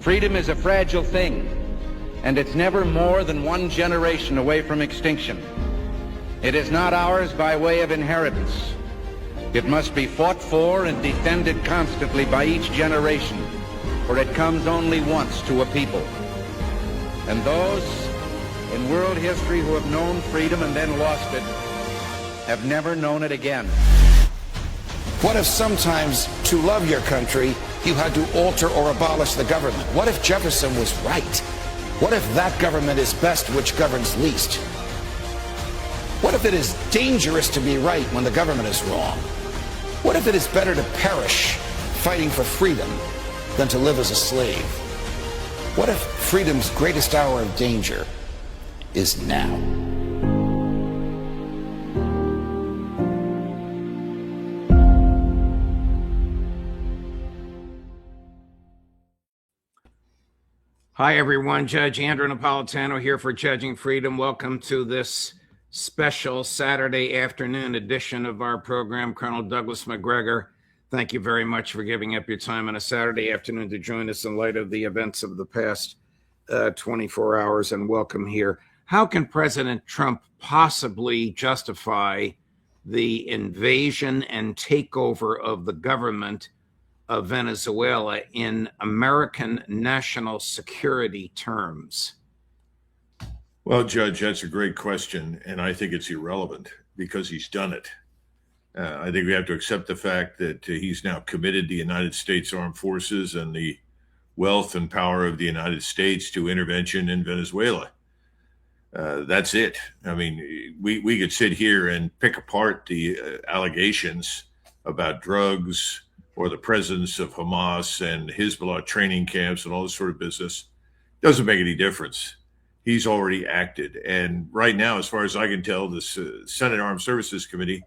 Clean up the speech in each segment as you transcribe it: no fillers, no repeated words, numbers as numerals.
Freedom is a fragile thing, and it's never more than one generation away from extinction. It is not ours by way of inheritance. It must be fought for and defended constantly by each generation, for it comes only once to a people. And those in world history who have known freedom and then lost it have never known it again. What if sometimes to love your country, you had to alter or abolish the government? What if Jefferson was right? What if that government is best which governs least? What if it is dangerous to be right when the government is wrong? What if it is better to perish fighting for freedom than to live as a slave? What if freedom's greatest hour of danger is now? Hi, everyone. Judge Andrew Napolitano here for Judging Freedom. Welcome to this special Saturday afternoon edition of our program. Colonel Douglas Macgregor, thank you very much for giving up your time on a Saturday afternoon to join us in light of the events of the past 24 hours, and welcome here. How can President Trump possibly justify the invasion and takeover of the government of Venezuela in American national security terms? Well, Judge, that's a great question, and I think it's irrelevant because he's done it. I think we have to accept the fact that he's now committed the United States Armed Forces and the wealth and power of the United States to intervention in Venezuela. That's it. I mean, we could sit here and pick apart the allegations about drugs or the presence of Hamas and Hezbollah training camps and all this sort of business. Doesn't make any difference. He's already acted. And right now, as far as I can tell, the Senate Armed Services Committee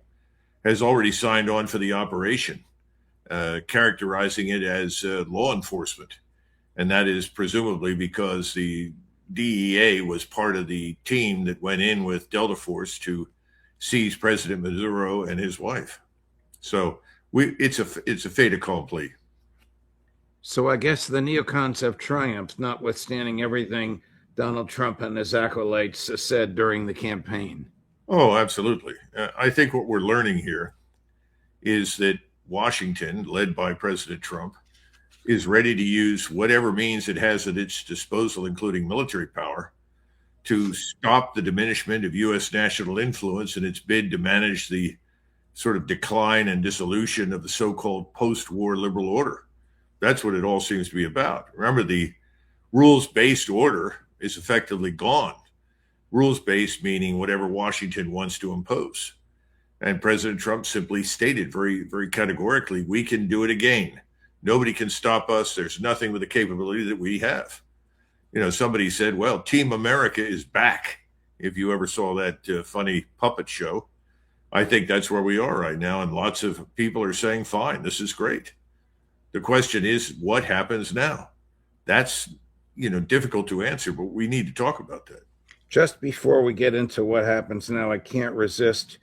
has already signed on for the operation, characterizing it as law enforcement. And that is presumably because the DEA was part of the team that went in with Delta Force to seize President Maduro and his wife. So it's a fait accompli. So I guess the neocons have triumphed, notwithstanding everything Donald Trump and his acolytes said during the campaign. Oh, absolutely. I think what we're learning here is that Washington, led by President Trump, is ready to use whatever means it has at its disposal, including military power, to stop the diminishment of U.S. national influence in its bid to manage the sort of decline and dissolution of the so-called post-war liberal order. That's what it all seems to be about. Remember, the rules-based order is effectively gone. Rules-based meaning whatever Washington wants to impose. And President Trump simply stated very, very categorically, we can do it again. Nobody can stop us. There's nothing with the capability that we have. You know, somebody said, well, Team America is back. If you ever saw that funny puppet show, I think that's where we are right now. And lots of people are saying, fine, this is great. The question is, what happens now? That's, difficult to answer, but we need to talk about that. Just before we get into what happens now, I can't resist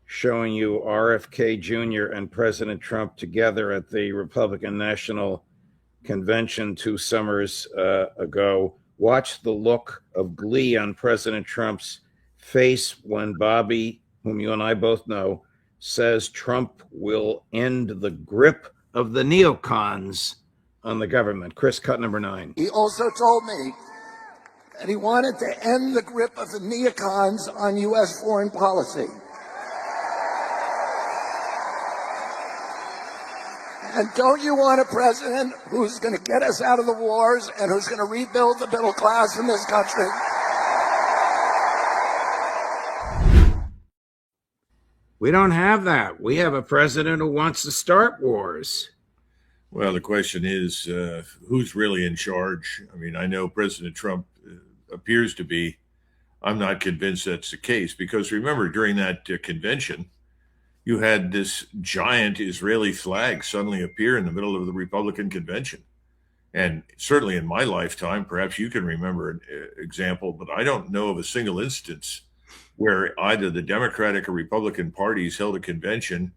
showing you RFK Jr. and President Trump together at the Republican National Convention 2 summers ago. Watch the look of glee on President Trump's face when Bobby, whom you and I both know, says Trump will end the grip of the neocons on the government. Chris, cut number 9. He also told me that he wanted to end the grip of the neocons on U.S. foreign policy. And don't you want a president who's going to get us out of the wars and who's going to rebuild the middle class in this country? We don't have that. We have a president who wants to start wars. Well, the question is, who's really in charge? I mean, I know President Trump appears to be. I'm not convinced that's the case, because remember, during that convention, you had this giant Israeli flag suddenly appear in the middle of the Republican convention. And certainly in my lifetime, perhaps you can remember an example, but I don't know of a single instance where either the Democratic or Republican parties held a convention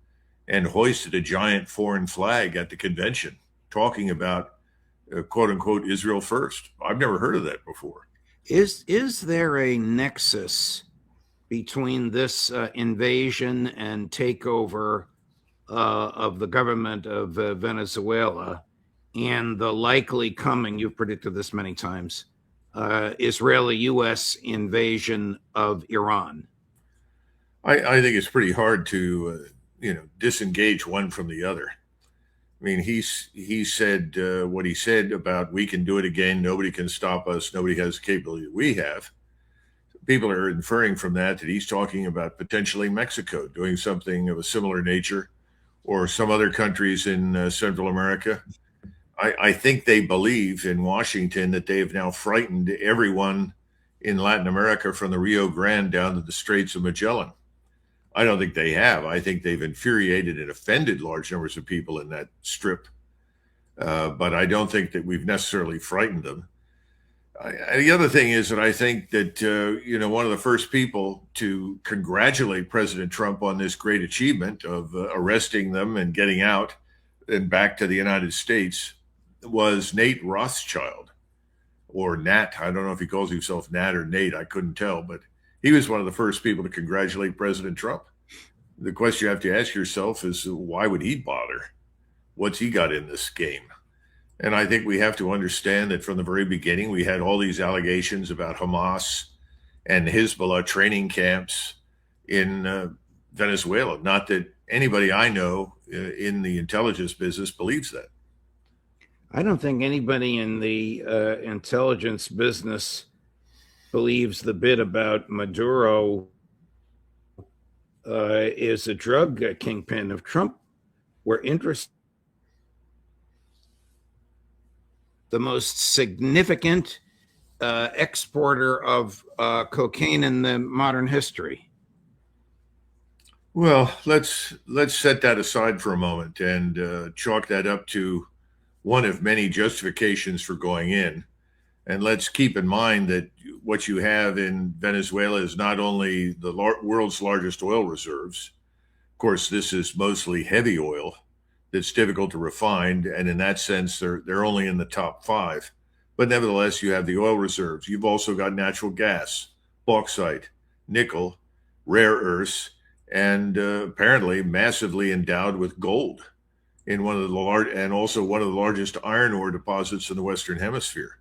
and hoisted a giant foreign flag at the convention, talking about quote unquote Israel first. I've never heard of that before. Is there a nexus between this invasion and takeover of the government of Venezuela and the likely coming, you've predicted this many times, Israeli-U.S. invasion of Iran? I think it's pretty hard to disengage one from the other. I mean, he said what he said about we can do it again. Nobody can stop us. Nobody has the capability that we have. People are inferring from that he's talking about potentially Mexico doing something of a similar nature, or some other countries in Central America. I think they believe in Washington that they have now frightened everyone in Latin America from the Rio Grande down to the Straits of Magellan. I don't think they have. I think they've infuriated and offended large numbers of people in that strip. But I don't think that we've necessarily frightened them. The other thing is that I think that, one of the first people to congratulate President Trump on this great achievement of arresting them and getting out and back to the United States was Nate Rothschild, or Nat. I don't know if he calls himself Nat or Nate. I couldn't tell, but he was one of the first people to congratulate President Trump. The question you have to ask yourself is, why would he bother? What's he got in this game? And I think we have to understand that from the very beginning, we had all these allegations about Hamas and Hezbollah training camps in Venezuela. Not that anybody I know in the intelligence business believes that. I don't think anybody in the intelligence business believes the bit about Maduro is a drug kingpin. If Trump were interested, the most significant exporter of cocaine in the modern history. Well, let's set that aside for a moment and chalk that up to one of many justifications for going in. And let's keep in mind that what you have in Venezuela is not only the world's largest oil reserves. Of course, this is mostly heavy oil that's difficult to refine, and in that sense, they're only in the top 5. But nevertheless, you have the oil reserves. You've also got natural gas, bauxite, nickel, rare earths, and apparently massively endowed with gold in one of the largest iron ore deposits in the Western Hemisphere.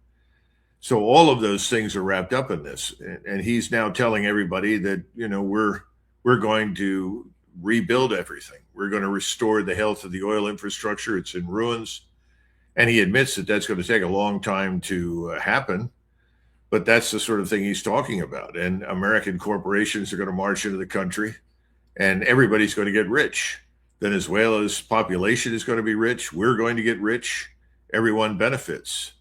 So all of those things are wrapped up in this, and he's now telling everybody that we're going to rebuild everything. We're going to restore the health of the oil infrastructure. It's in ruins. And he admits that that's going to take a long time to happen. But that's the sort of thing he's talking about. And American corporations are going to march into the country, and everybody's going to get rich. Venezuela's population is going to be rich. We're going to get rich. Everyone benefits.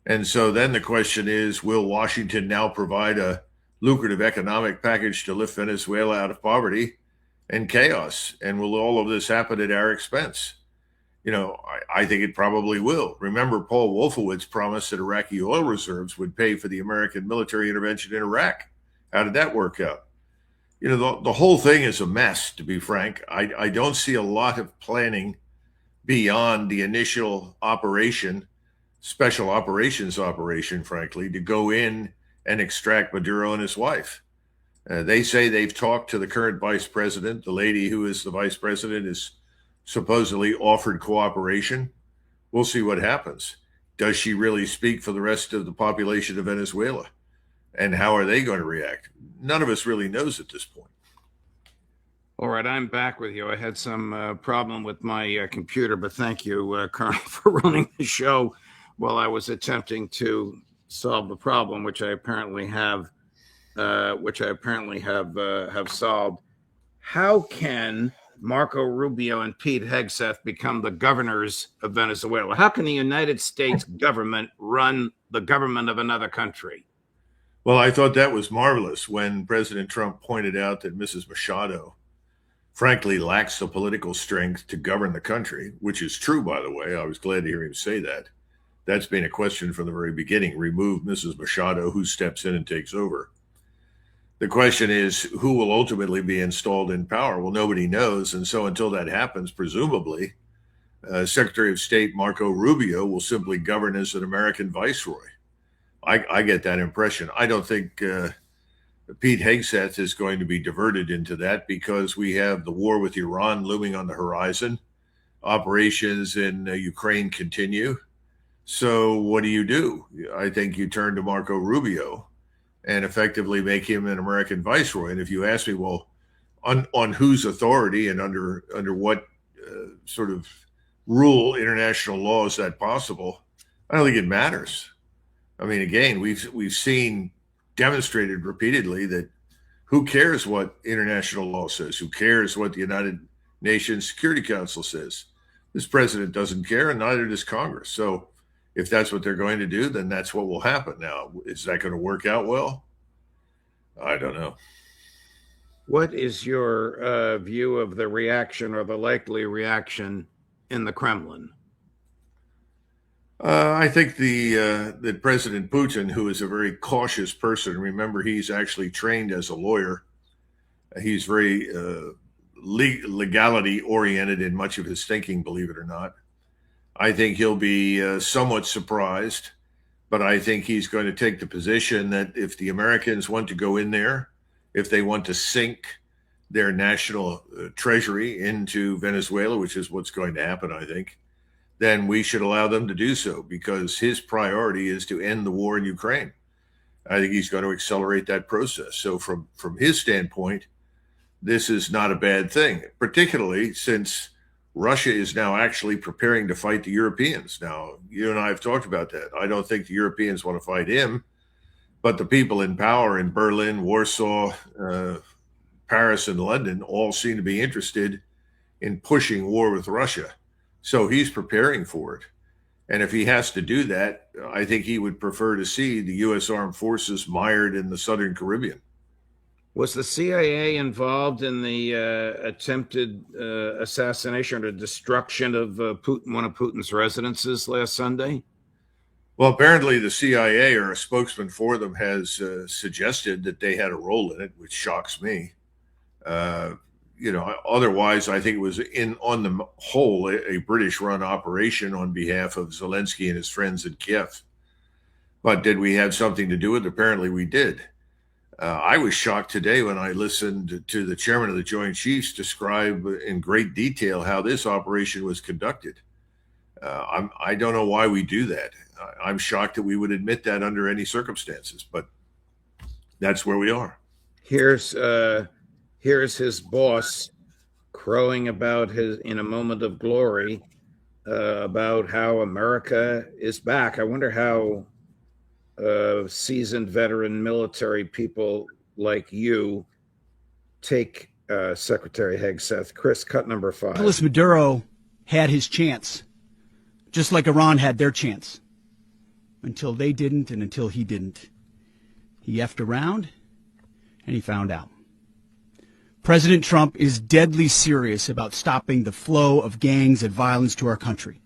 And so then the question is, will Washington now provide a lucrative economic package to lift Venezuela out of poverty and chaos? And will all of this happen at our expense? I think it probably will. Remember, Paul Wolfowitz promised that Iraqi oil reserves would pay for the American military intervention in Iraq. How did that work out? The whole thing is a mess, to be frank. I don't see a lot of planning beyond the initial operation, special operations operation, frankly, to go in and extract Maduro and his wife. They say they've talked to the current vice president. The lady who is the vice president is supposedly offered cooperation. We'll see what happens. Does she really speak for the rest of the population of Venezuela? And how are they going to react? None of us really knows at this point. All right, I'm back with you. I had some problem with my computer, but thank you, Colonel, for running the show while I was attempting to solve the problem, which I apparently have solved. How can Marco Rubio and Pete Hegseth become the governors of Venezuela? How can the United States government run the government of another country? Well, I thought that was marvelous when President Trump pointed out that Mrs. Machado, frankly, lacks the political strength to govern the country, which is true, by the way. I was glad to hear him say that. That's been a question from the very beginning. Remove Mrs. Machado, who steps in and takes over? The question is, who will ultimately be installed in power? Well, nobody knows. And so until that happens, presumably, Secretary of State Marco Rubio will simply govern as an American viceroy. I get that impression. I don't think Pete Hegseth is going to be diverted into that because we have the war with Iran looming on the horizon. Operations in Ukraine continue. So what do? I think you turn to Marco Rubio and effectively make him an American viceroy. And if you ask me, well, on whose authority and under what sort of rule, international law, is that possible? I don't think it matters. I mean, again, we've seen demonstrated repeatedly that who cares what international law says? Who cares what the United Nations Security Council says? This president doesn't care, and neither does Congress. So if that's what they're going to do, then that's what will happen. Now, is that going to work out well? I don't know. What is your view of the reaction or the likely reaction in the Kremlin? I think that President Putin, who is a very cautious person, remember he's actually trained as a lawyer. He's very legality oriented in much of his thinking, believe it or not. I think he'll be somewhat surprised, but I think he's going to take the position that if the Americans want to go in there, if they want to sink their national treasury into Venezuela, which is what's going to happen, I think, then we should allow them to do so because his priority is to end the war in Ukraine. I think he's going to accelerate that process. So from his standpoint, this is not a bad thing, particularly since Russia is now actually preparing to fight the Europeans. Now, you and I have talked about that. I don't think the Europeans want to fight him, but the people in power in Berlin, Warsaw, Paris, and London all seem to be interested in pushing war with Russia. So he's preparing for it. And if he has to do that, I think he would prefer to see the U.S. Armed Forces mired in the Southern Caribbean. Was the CIA involved in the attempted assassination or destruction of one of Putin's residences last Sunday? Well, apparently the CIA or a spokesman for them has suggested that they had a role in it, which shocks me. Otherwise, I think it was on the whole, a British-run operation on behalf of Zelensky and his friends in Kiev. But did we have something to do with it? Apparently we did. I was shocked today when I listened to the chairman of the Joint Chiefs describe in great detail how this operation was conducted. I don't know why we do that. I'm shocked that we would admit that under any circumstances, but that's where we are. Here's his boss crowing about in a moment of glory about how America is back. I wonder how seasoned veteran military people like you take Secretary Hegseth. Chris, cut number 5. Nicolas Maduro had his chance, just like Iran had their chance, until they didn't and until he didn't. He effed around and he found out. President Trump is deadly serious about stopping the flow of gangs and violence to our country.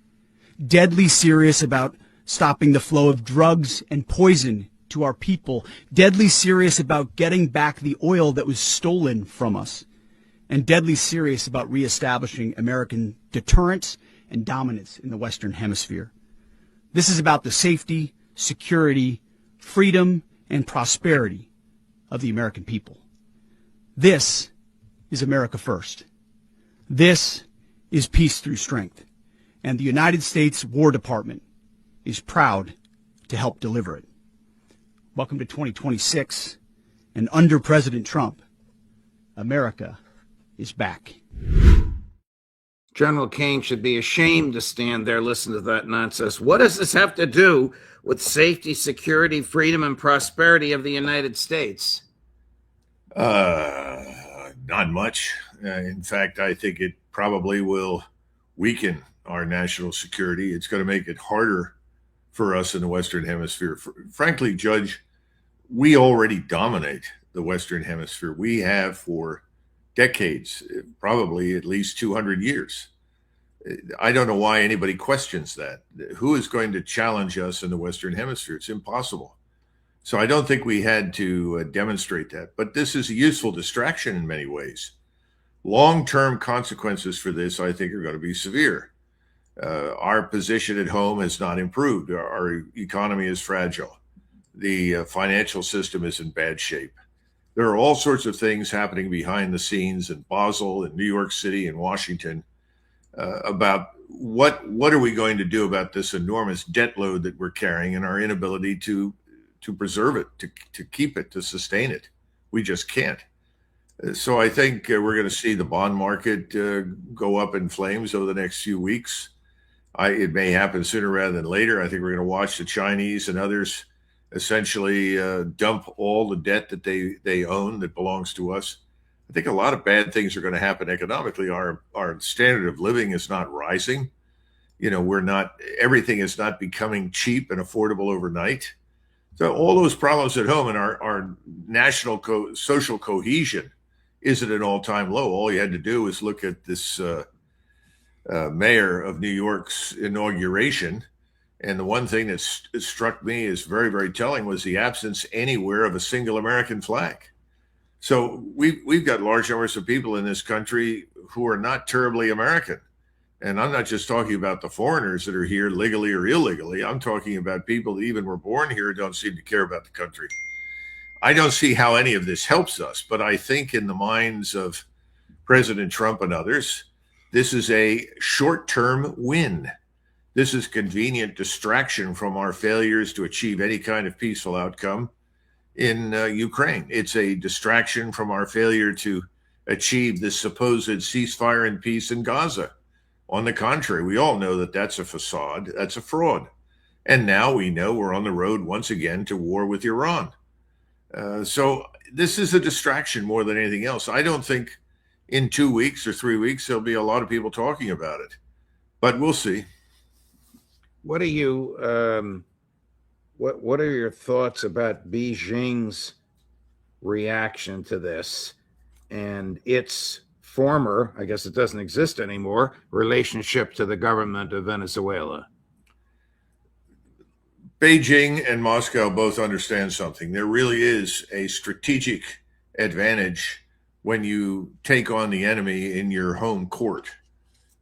Deadly serious about stopping the flow of drugs and poison to our people. Deadly serious about getting back the oil that was stolen from us. And deadly serious about reestablishing American deterrence and dominance in the Western Hemisphere. This is about the safety, security, freedom, and prosperity of the American people. This is America first. This is peace through strength. And the United States War Department is proud to help deliver it. Welcome to 2026. And under President Trump, America is back. General Kane should be ashamed to stand there, listen to that nonsense. What does this have to do with safety, security, freedom, and prosperity of the United States? Not much. In fact, I think it probably will weaken our national security. It's going to make it harder for us in the Western Hemisphere. Frankly, Judge, we already dominate the Western Hemisphere. We have for decades, probably at least 200 years. I don't know why anybody questions that. Who is going to challenge us in the Western Hemisphere? It's impossible. So I don't think we had to demonstrate that. But this is a useful distraction in many ways. Long-term consequences for this, I think, are going to be severe. Our position at home has not improved. Our economy is fragile. The financial system is in bad shape. There are all sorts of things happening behind the scenes in Basel, in New York City, in Washington, about what are we going to do about this enormous debt load that we're carrying and our inability to preserve it, to keep it, to sustain it. We just can't. So I think we're going to see the bond market go up in flames over the next few weeks. It may happen sooner rather than later. I think we're going to watch the Chinese and others essentially dump all the debt that they own that belongs to us. I think a lot of bad things are going to happen economically. Our standard of living is not rising. Everything is not becoming cheap and affordable overnight. So all those problems at home, and our national social cohesion is at an all-time low. All you had to do was look at this mayor of New York's inauguration. And the one thing that struck me as very, very telling was the absence anywhere of a single American flag. So we've got large numbers of people in this country who are not terribly American. And I'm not just talking about the foreigners that are here legally or illegally. I'm talking about people that even were born here and don't seem to care about the country. I don't see how any of this helps us, but I think in the minds of President Trump and others, this is a short-term win. This is convenient distraction from our failures to achieve any kind of peaceful outcome in Ukraine. It's a distraction from our failure to achieve this supposed ceasefire and peace in Gaza. On the contrary, we all know that that's a facade, that's a fraud. And now we know we're on the road once again to war with Iran. So this is a distraction more than anything else. I don't think in 2 weeks or 3 weeks there'll be a lot of people talking about it, but we'll see. What are you? What are your thoughts about Beijing's reaction to this and its former, I guess it doesn't exist anymore, relationship to the government of Venezuela? Beijing and Moscow both understand something. There really is a strategic advantage when you take on the enemy in your home court.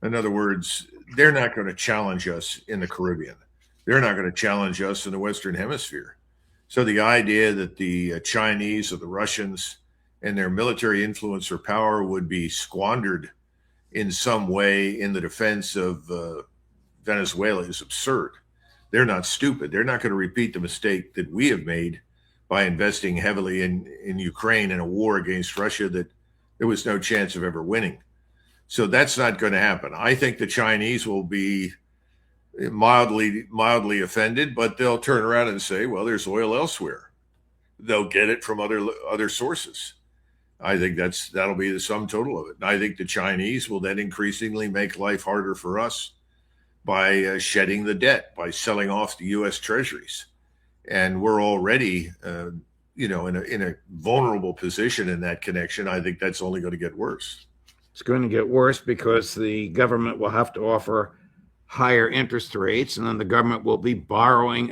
In other words, they're not going to challenge us in the Caribbean. They're not going to challenge us in the Western Hemisphere. So the idea that the Chinese or the Russians and their military influence or power would be squandered in some way in the defense of Venezuela is absurd. They're not stupid. They're not going to repeat the mistake that we have made by investing heavily in Ukraine in a war against Russia that there was no chance of ever winning. So that's not going to happen. I think the Chinese will be mildly offended, but they'll turn around and say, well, there's oil elsewhere. They'll get it from other sources. I think that'll be the sum total of it. And I think the Chinese will then increasingly make life harder for us by shedding the debt, by selling off the U.S. treasuries. And we're already, in a vulnerable position in that connection. I think that's only going to get worse. It's going to get worse because the government will have to offer higher interest rates, and then the government will be borrowing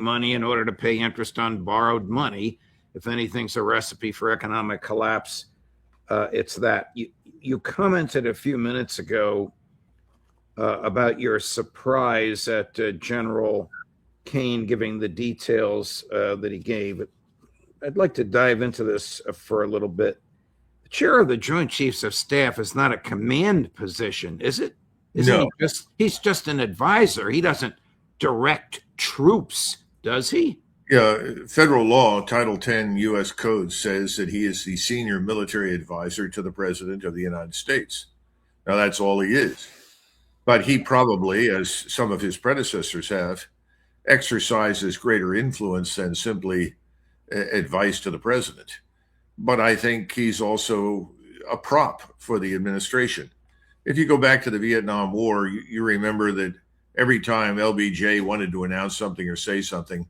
money in order to pay interest on borrowed money. If anything's a recipe for economic collapse, it's that. You commented a few minutes ago about your surprise at General Kane giving the details that he gave. I'd like to dive into this for a little bit. The chair of the Joint Chiefs of Staff is not a command position, is it? No. He's just an advisor. He doesn't direct troops, does he? Yeah, federal law, Title 10 U.S. Code says that he is the senior military advisor to the President of the United States. Now, that's all he is. But he probably, as some of his predecessors have, exercises greater influence than simply advice to the President. But I think he's also a prop for the administration. If you go back to the Vietnam War, you remember that every time LBJ wanted to announce something or say something,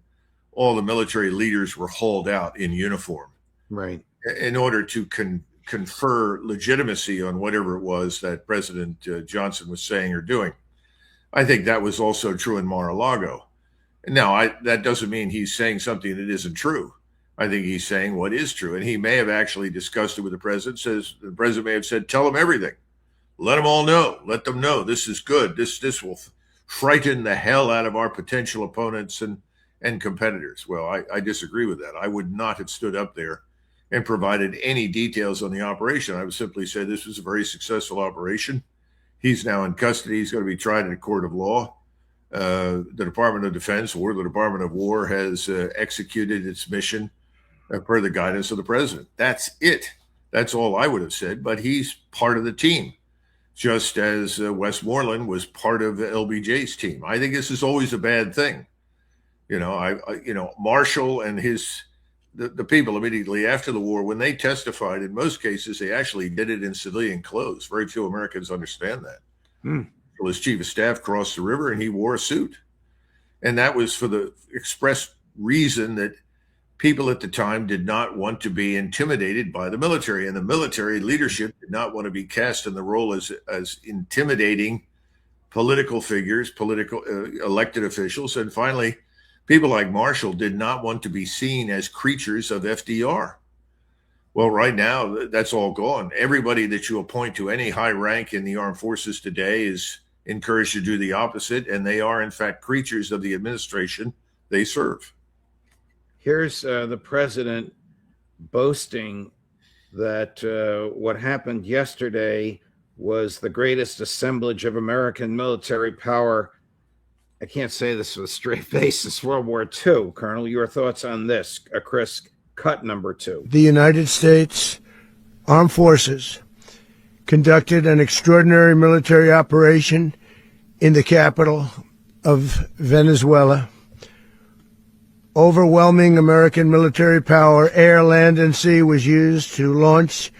all the military leaders were hauled out in uniform. Right. In order to confer legitimacy on whatever it was that President Johnson was saying or doing. I think that was also true in Mar-a-Lago. Now, that doesn't mean he's saying something that isn't true. I think he's saying what is true. And he may have actually discussed it with the president. The president may have said, tell him everything. Let them all know. Let them know this is good. This will frighten the hell out of our potential opponents and competitors. Well, I disagree with that. I would not have stood up there and provided any details on the operation. I would simply say this was a very successful operation. He's now in custody. He's going to be tried in a court of law. The Department of Defense or the Department of War has executed its mission per the guidance of the president. That's it. That's all I would have said. But he's part of the team, just as Westmoreland was part of LBJ's team. I think this is always a bad thing. Marshall and the people immediately after the war, when they testified, in most cases, they actually did it in civilian clothes. Very few Americans understand that. Well, his chief of staff crossed the river and he wore a suit. And that was for the express reason that people at the time did not want to be intimidated by the military. And the military leadership did not want to be cast in the role as intimidating political figures, political elected officials. And finally, people like Marshall did not want to be seen as creatures of FDR. Well, right now, that's all gone. Everybody that you appoint to any high rank in the armed forces today is encouraged to do the opposite, and they are, in fact, creatures of the administration they serve. Here's the president boasting that what happened yesterday was the greatest assemblage of American military power. I can't say this with a straight face since World War II. Colonel, your thoughts on this? Chris, cut number 2. The United States Armed Forces conducted an extraordinary military operation in the capital of Venezuela. Overwhelming American military power, air, land, and sea, was used to launch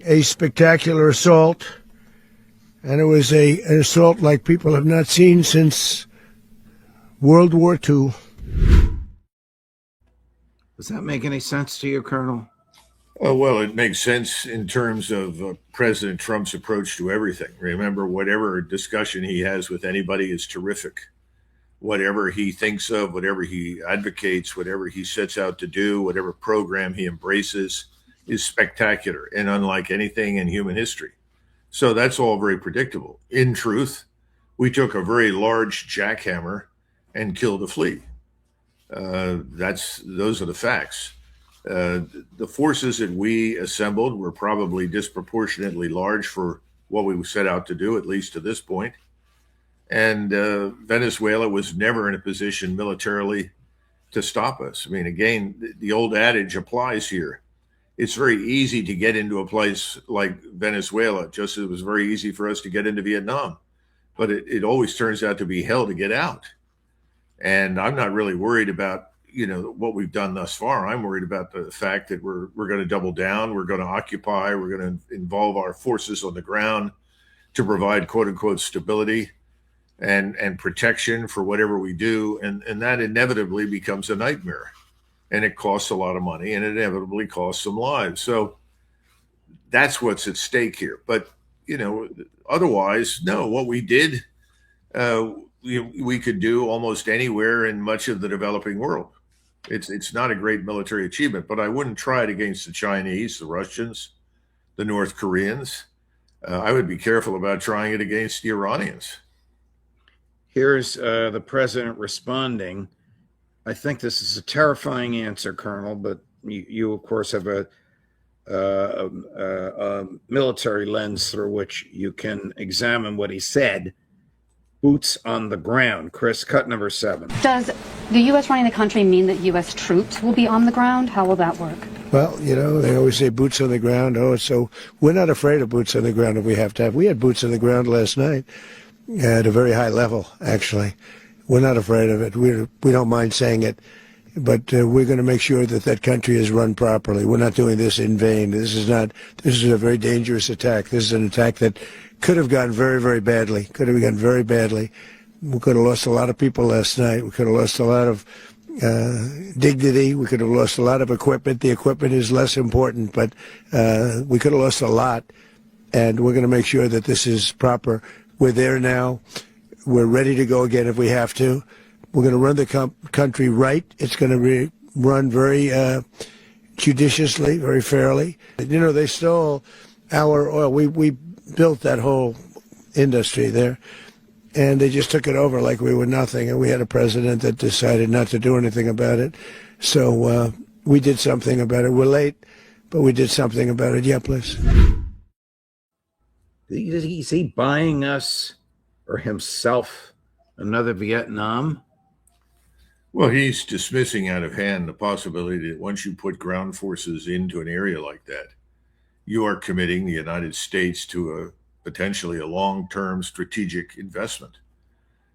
a spectacular assault. And it was an assault like people have not seen since World War II. Does that make any sense to you, Colonel? Oh, well, it makes sense in terms of President Trump's approach to everything. Remember, whatever discussion he has with anybody is terrific. Whatever he thinks of, whatever he advocates, whatever he sets out to do, whatever program he embraces is spectacular and unlike anything in human history. So that's all very predictable. In truth, we took a very large jackhammer and killed a flea. Those are the facts. The forces that we assembled were probably disproportionately large for what we set out to do, at least to this point. And Venezuela was never in a position militarily to stop us. I mean, again, the old adage applies here. It's very easy to get into a place like Venezuela, just as it was very easy for us to get into Vietnam. But it always turns out to be hell to get out. And I'm not really worried about, what we've done thus far. I'm worried about the fact that we're going to double down. We're going to occupy. We're going to involve our forces on the ground to provide, quote unquote, stability and protection for whatever we do. And that inevitably becomes a nightmare. And it costs a lot of money and it inevitably costs some lives. So that's what's at stake here. But, otherwise, no, what we did, we could do almost anywhere in much of the developing world. It's not a great military achievement, but I wouldn't try it against the Chinese, the Russians, the North Koreans. I would be careful about trying it against the Iranians. Here's the president responding. I think this is a terrifying answer, Colonel, but you of course, have a military lens through which you can examine what he said. Boots on the ground. Chris, cut number 7. Does the U.S. running the country mean that U.S. troops will be on the ground? How will that work? Well, they always say boots on the ground. So we're not afraid of boots on the ground if we have to have. We had boots on the ground last night at a very high level, actually. We're not afraid of it. We don't mind saying it. But we're going to make sure that country is run properly. We're not doing this in vain. This is a very dangerous attack. This is an attack that could have gone very, very badly. Could have gone very badly. We could have lost a lot of people last night. We could have lost a lot of dignity. We could have lost a lot of equipment. The equipment is less important, but we could have lost a lot. And we're going to make sure that this is proper. We're there now. We're ready to go again if we have to. We're going to run the country right. It's going to be run very judiciously, very fairly. They stole our oil. We built that whole industry there. And they just took it over like we were nothing. And we had a president that decided not to do anything about it. So we did something about it. We're late, but we did something about it. Yeah, please. Is he buying us or himself another Vietnam? Well, he's dismissing out of hand the possibility that once you put ground forces into an area like that, you are committing the United States to potentially a long-term strategic investment.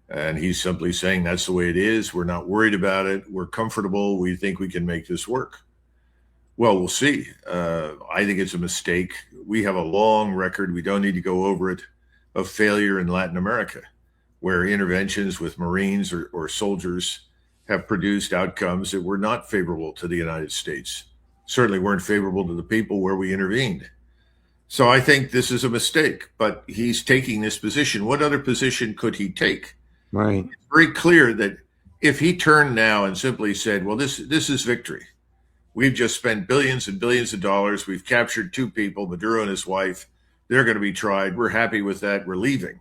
And he's simply saying that's the way it is. We're not worried about it. We're comfortable. We think we can make this work. Well, we'll see. I think it's a mistake. We have a long record, we don't need to go over it, of failure in Latin America, where interventions with Marines or soldiers have produced outcomes that were not favorable to the United States, certainly weren't favorable to the people where we intervened. So I think this is a mistake, but he's taking this position. What other position could he take? Right. It's very clear that if he turned now and simply said, well, this is victory. We've just spent billions and billions of dollars. We've captured 2 people, Maduro and his wife. They're going to be tried. We're happy with that. We're leaving.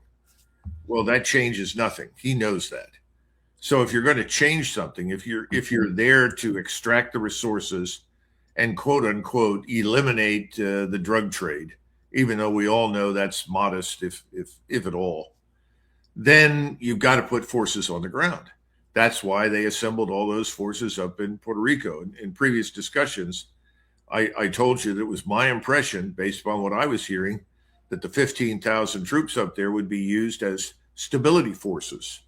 Well, that changes nothing. He knows that. So if you're going to change something, if you're there to extract the resources and quote unquote eliminate the drug trade, even though we all know that's modest, if at all, then you've got to put forces on the ground. That's why they assembled all those forces up in Puerto Rico. In previous discussions, I told you that it was my impression, based upon what I was hearing, that the 15,000 troops up there would be used as stability forces.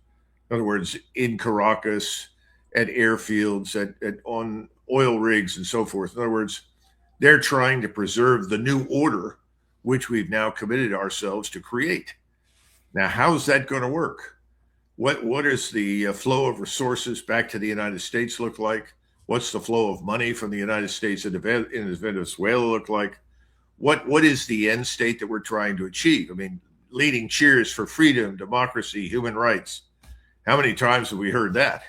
In other words, in Caracas, at airfields, on oil rigs and so forth. In other words, they're trying to preserve the new order, which we've now committed ourselves to create. Now, how's that going to work? What does the flow of resources back to the United States look like? What's the flow of money from the United States into Venezuela look like? What is the end state that we're trying to achieve? I mean, leading cheers for freedom, democracy, human rights. How many times have we heard that?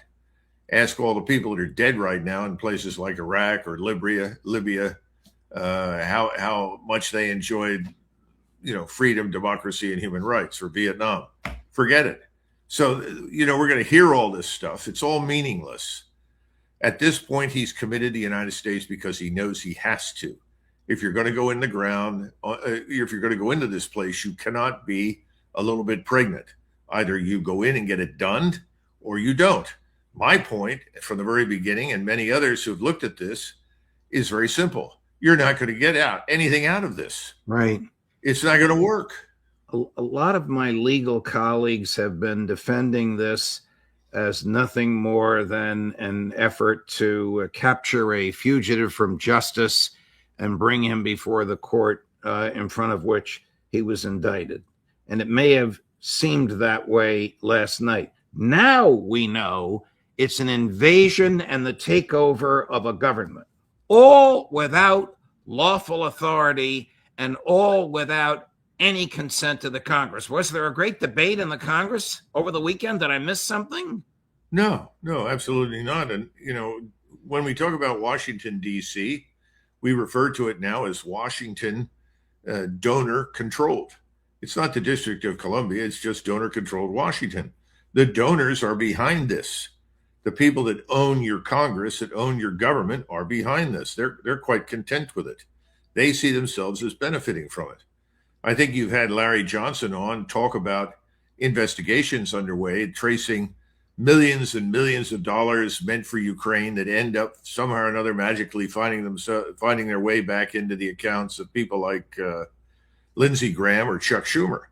Ask all the people that are dead right now in places like Iraq or Libya, how much they enjoyed, freedom, democracy, and human rights, or Vietnam. Forget it. So, we're going to hear all this stuff. It's all meaningless. At this point, he's committed the United States because he knows he has to. If you're going to go in the ground, if you're going to go into this place, you cannot be a little bit pregnant. Either you go in and get it done or you don't. My point from the very beginning, and many others who have looked at this, is very simple. You're not going to get anything out of this. Right. It's not going to work. A lot of my legal colleagues have been defending this as nothing more than an effort to capture a fugitive from justice and bring him before the court in front of which he was indicted. And it may have seemed that way last night. Now we know it's an invasion and the takeover of a government, all without lawful authority and all without any consent to the Congress. Was there a great debate in the Congress over the weekend? Did I miss something? No, absolutely not. And, when we talk about Washington, D.C., we refer to it now as Washington donor controlled. It's not the District of Columbia. It's just donor controlled Washington. The donors are behind this. The people that own your Congress, that own your government, are behind this. They're quite content with it. They see themselves as benefiting from it. I think you've had Larry Johnson on talk about investigations underway, tracing millions and millions of dollars meant for Ukraine that end up somehow or another magically finding their way back into the accounts of people like Lindsey Graham or Chuck Schumer.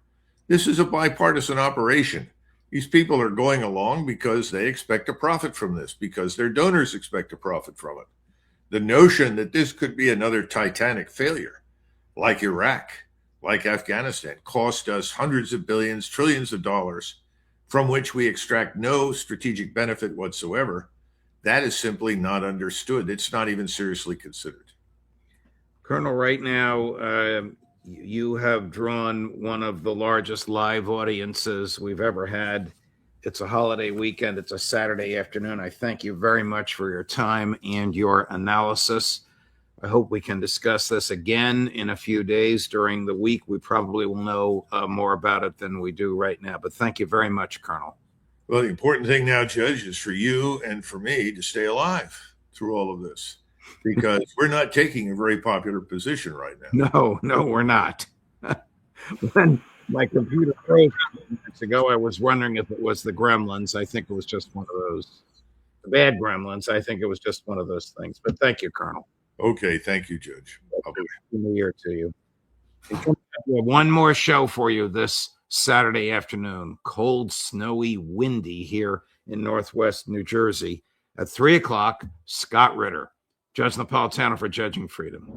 This is a bipartisan operation. These people are going along because they expect a profit from this, because their donors expect a profit from it. The notion that this could be another titanic failure, like Iraq, like Afghanistan, cost us hundreds of billions, trillions of dollars, from which we extract no strategic benefit whatsoever, that is simply not understood. It's not even seriously considered. Colonel, right now, you have drawn one of the largest live audiences we've ever had. It's a holiday weekend. It's a Saturday afternoon. I thank you very much for your time and your analysis. I hope we can discuss this again in a few days during the week. We probably will know more about it than we do right now. But thank you very much, Colonel. Well, the important thing now, Judge, is for you and for me to stay alive through all of this, because we're not taking a very popular position right now. No, we're not. When my computer froze a few minutes ago, I was wondering if it was the gremlins. I think it was just one of those. The bad gremlins. I think it was just one of those things. But thank you, Colonel. Okay, thank you, Judge. Happy New Year to you. We have one more show for you this Saturday afternoon. Cold, snowy, windy here in Northwest New Jersey. At 3 o'clock, Scott Ritter, Judge Napolitano for Judging Freedom.